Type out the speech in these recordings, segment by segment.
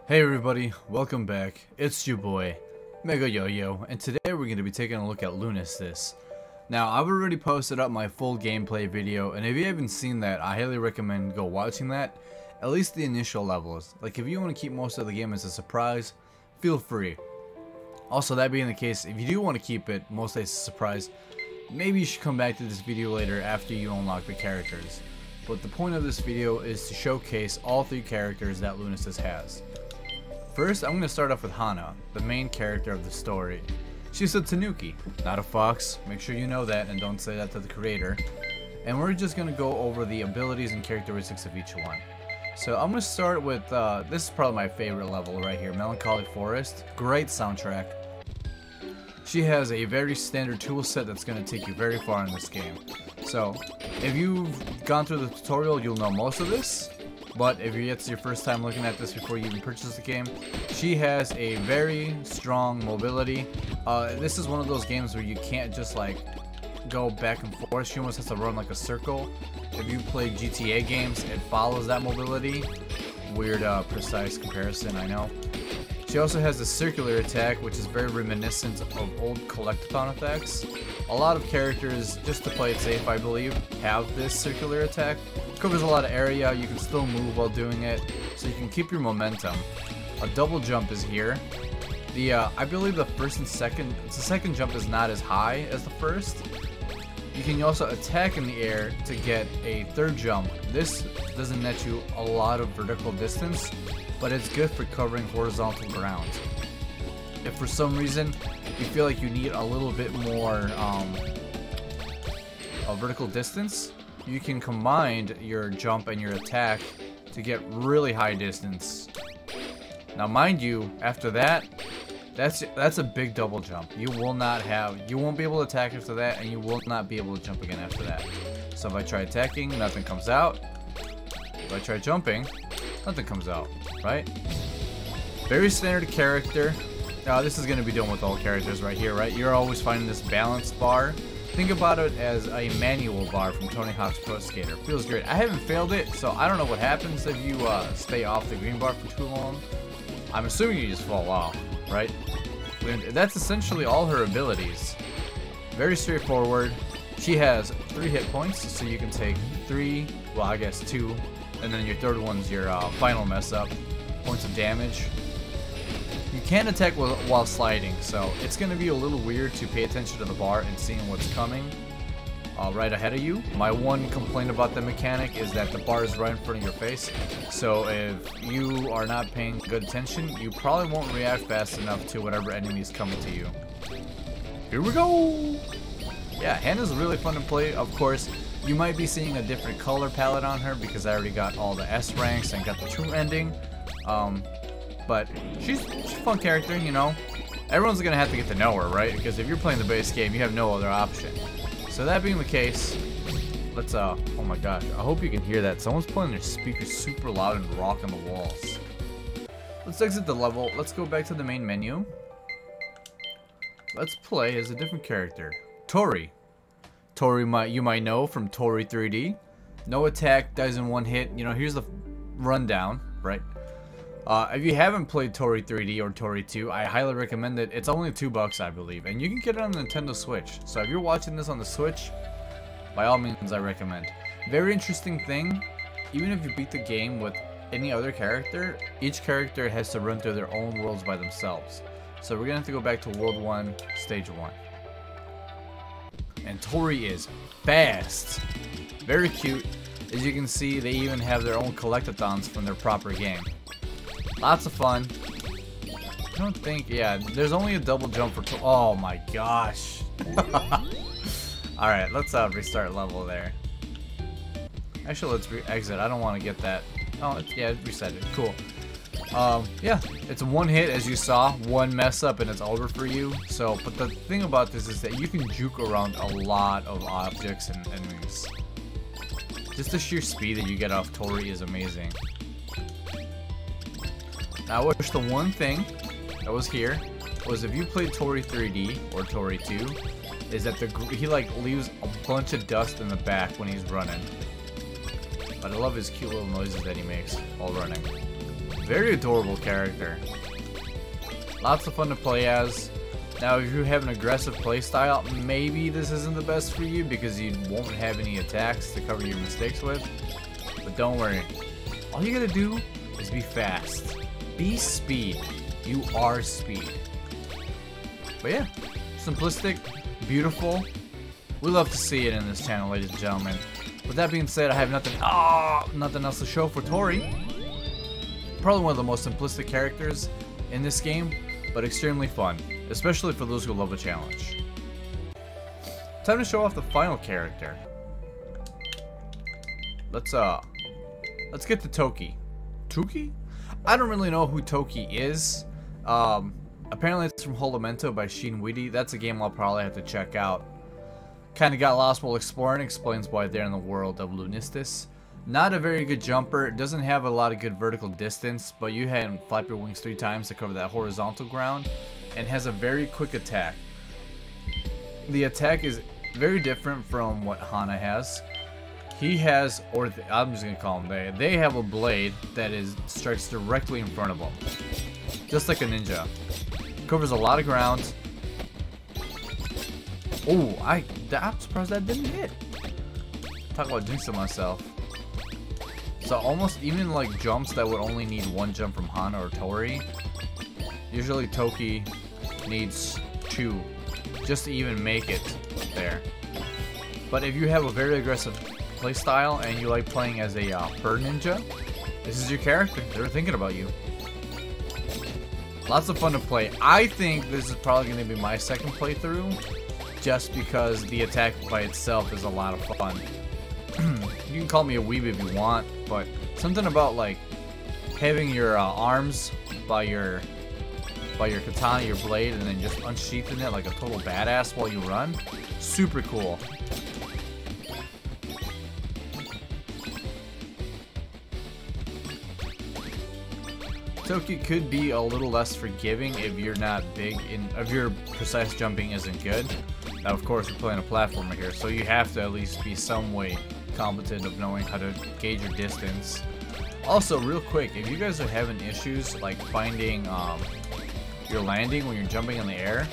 Hey everybody, welcome back. It's your boy, Mega Yo-Yo, and today we're going to be taking a look at Lunistice. Now, I've already posted up my full gameplay video, and if you haven't seen that, I highly recommend go watching that. At least the initial levels. Like, if you want to keep most of the game as a surprise, feel free. Also, that being the case, if you do want to keep it mostly as a surprise, maybe you should come back to this video later after you unlock the characters. But the point of this video is to showcase all three characters that Lunistice has. First, I'm going to start off with Hana, the main character of the story. She's a Toukie, not a fox. Make sure you know that and don't say that to the creator. And we're just going to go over the abilities and characteristics of each one. So I'm going to start with, this is probably my favorite level right here, Melancholy Forest. Great soundtrack. She has a very standard tool set that's going to take you very far in this game. So, if you've gone through the tutorial, you'll know most of this. But if it's your first time looking at this before you even purchase the game, she has a very strong mobility. This is one of those games where you can't just like go back and forth. She almost has to run like a circle. If you play GTA games, it follows that mobility. Weird, precise comparison, I know. She also has the circular attack, which is very reminiscent of old collectathon effects. A lot of characters, just to play it safe, I believe, have this circular attack. Covers a lot of area, you can still move while doing it, so you can keep your momentum. A double jump is here. I believe the first and second, the second jump is not as high as the first. You can also attack in the air to get a third jump. This doesn't net you a lot of vertical distance, but it's good for covering horizontal ground. If for some reason you feel like you need a little bit more vertical distance, you can combine your jump and your attack to get really high distance. Now mind you, after that, that's a big double jump. You won't be able to attack after that, and you will not be able to jump again after that. So if I try attacking, nothing comes out. If I try jumping, nothing comes out, right? Very standard character. This is going to be done with all characters right here, right? You're always finding this balance bar. Think about it as a manual bar from Tony Hawk's Pro Skater. Feels great. I haven't failed it, so I don't know what happens if you stay off the green bar for too long. I'm assuming you just fall off, right? That's essentially all her abilities. Very straightforward. She has 3 hit points, so you can take 3, well I guess 2, and then your third one's your final mess up. Points of damage. You can attack while sliding, so it's going to be a little weird to pay attention to the bar and seeing what's coming right ahead of you. My one complaint about the mechanic is that the bar is right in front of your face, so if you are not paying good attention, you probably won't react fast enough to whatever enemy is coming to you. Here we go! Yeah, Hana's really fun to play. Of course, you might be seeing a different color palette on her because I already got all the S ranks and got the true ending. But she's a fun character, you know. Everyone's gonna have to get to know her, right? Because if you're playing the base game, you have no other option. So that being the case, let's oh my gosh, I hope you can hear that. Someone's playing their speakers super loud and rocking the walls. Let's exit the level. Let's go back to the main menu. Let's play as a different character, Toree. Toree, you might know from Toree 3D. No attack, dies in 1 hit. You know, here's the rundown, right? If you haven't played Toree 3D or Toree 2, I highly recommend it. It's only $2, I believe, and you can get it on the Nintendo Switch. So if you're watching this on the Switch, by all means, I recommend. Very interesting thing, even if you beat the game with any other character, each character has to run through their own worlds by themselves. So we're gonna have to go back to World 1, Stage 1. And Toree is fast. Very cute. As you can see, they even have their own collectathons from their proper game. Lots of fun. I don't think, yeah, there's only a double jump for oh my gosh. Alright, let's restart level there. Actually, let's exit. I don't want to get that. Oh, yeah, reset it. Cool. Yeah, it's 1 hit, as you saw. 1 mess up and it's over for you. So, but the thing about this is that you can juke around a lot of objects and enemies. Just the sheer speed that you get off Toree is amazing. Now, I wish the one thing that was here was if you played Toree 3D or Toree 2, is that he like leaves a bunch of dust in the back when he's running. But I love his cute little noises that he makes while running. Very adorable character. Lots of fun to play as. Now, if you have an aggressive playstyle, maybe this isn't the best for you because you won't have any attacks to cover your mistakes with. But don't worry. All you gotta do is be fast. Be speed. You are speed. But yeah, simplistic, beautiful. We love to see it in this channel, ladies and gentlemen. With that being said, I have nothing else to show for Toree. Probably one of the most simplistic characters in this game, but extremely fun, especially for those who love a challenge. Time to show off the final character. Let's get to Toukie. Toukie? I don't really know who Toukie is. Apparently it's from Holomento by Shin Weedy. That's a game I'll probably have to check out. Kinda got lost while exploring, explains why they're in the world of Lunistice. Not a very good jumper, doesn't have a lot of good vertical distance, but you had flap your wings 3 times to cover that horizontal ground, and has a very quick attack. The attack is very different from what Hana has. He has, or I'm just gonna call them they have a blade that strikes directly in front of them. Just like a ninja. Covers a lot of ground. Oh, I'm surprised that didn't hit. Talk about jinxing myself. So almost even like jumps that would only need 1 jump from Hana or Toree, usually Toukie needs 2 just to even make it there. But if you have a very aggressive playstyle and you like playing as a bird ninja, this is your character. They're thinking about you. Lots of fun to play. I think this is probably going to be my second playthrough, just because the attack by itself is a lot of fun. You can call me a weeb if you want, but something about like having your arms by your katana, your blade, and then just unsheathing it like a total badass while you run, super cool. Toukie could be a little less forgiving if you're not big if your precise jumping isn't good. Now, of course, we're playing a platformer here, so you have to at least be some way competent of knowing how to gauge your distance. Also, real quick, if you guys are having issues like finding your landing when you're jumping in the air,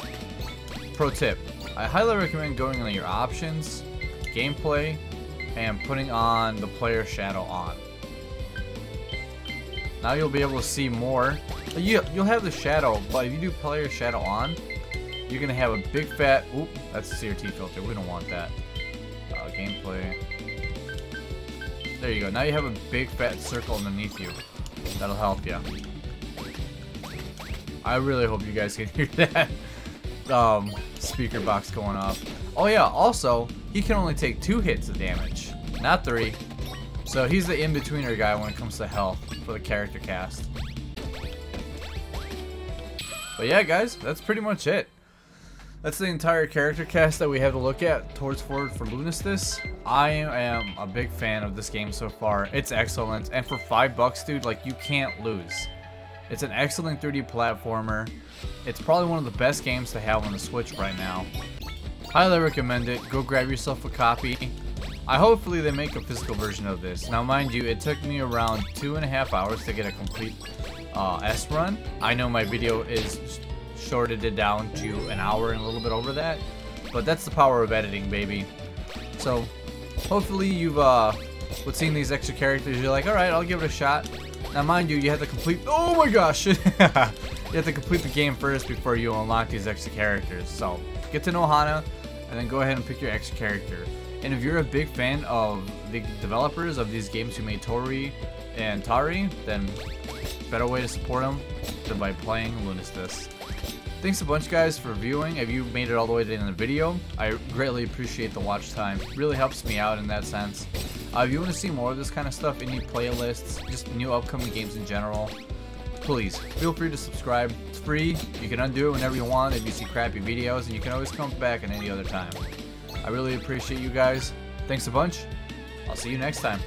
pro tip, I highly recommend going into your options, gameplay, and putting on the player shadow on. Now you'll be able to see more. You'll have the shadow, but if you do player shadow on, you're gonna have a big fat. Oop, that's a CRT filter. We don't want that. Gameplay. There you go. Now you have a big fat circle underneath you. That'll help you. I really hope you guys can hear that speaker box going off. Oh yeah. Also, he can only take 2 hits of damage, not 3. So he's the in-betweener guy when it comes to health for the character cast. But yeah, guys, that's pretty much it. That's the entire character cast that we have to look at towards forward for Lunistice. I am a big fan of this game so far. It's excellent, and for $5, dude, like, you can't lose. It's an excellent 3D platformer. It's probably one of the best games to have on the Switch right now. Highly recommend it. Go grab yourself a copy. Hopefully they make a physical version of this. Now, mind you, it took me around 2.5 hours to get a complete S run. I know my video is shorted it down to an hour and a little bit over that, but that's the power of editing, baby. So hopefully you've with seeing these extra characters, you're like, alright, I'll give it a shot. Now mind you, you have to complete, oh my gosh, you have to complete the game first before you unlock these extra characters. So get to know Hana and then go ahead and pick your extra character. And if you're a big fan of the developers of these games who made Toree and Toree, then better way to support them than by playing Lunistice. Thanks a bunch, guys, for viewing. If you made it all the way to the end of the video, I greatly appreciate the watch time. It really helps me out in that sense. If you want to see more of this kind of stuff, any playlists, just new upcoming games in general, please feel free to subscribe. It's free. You can undo it whenever you want if you see crappy videos, and you can always come back at any other time. I really appreciate you guys. Thanks a bunch. I'll see you next time.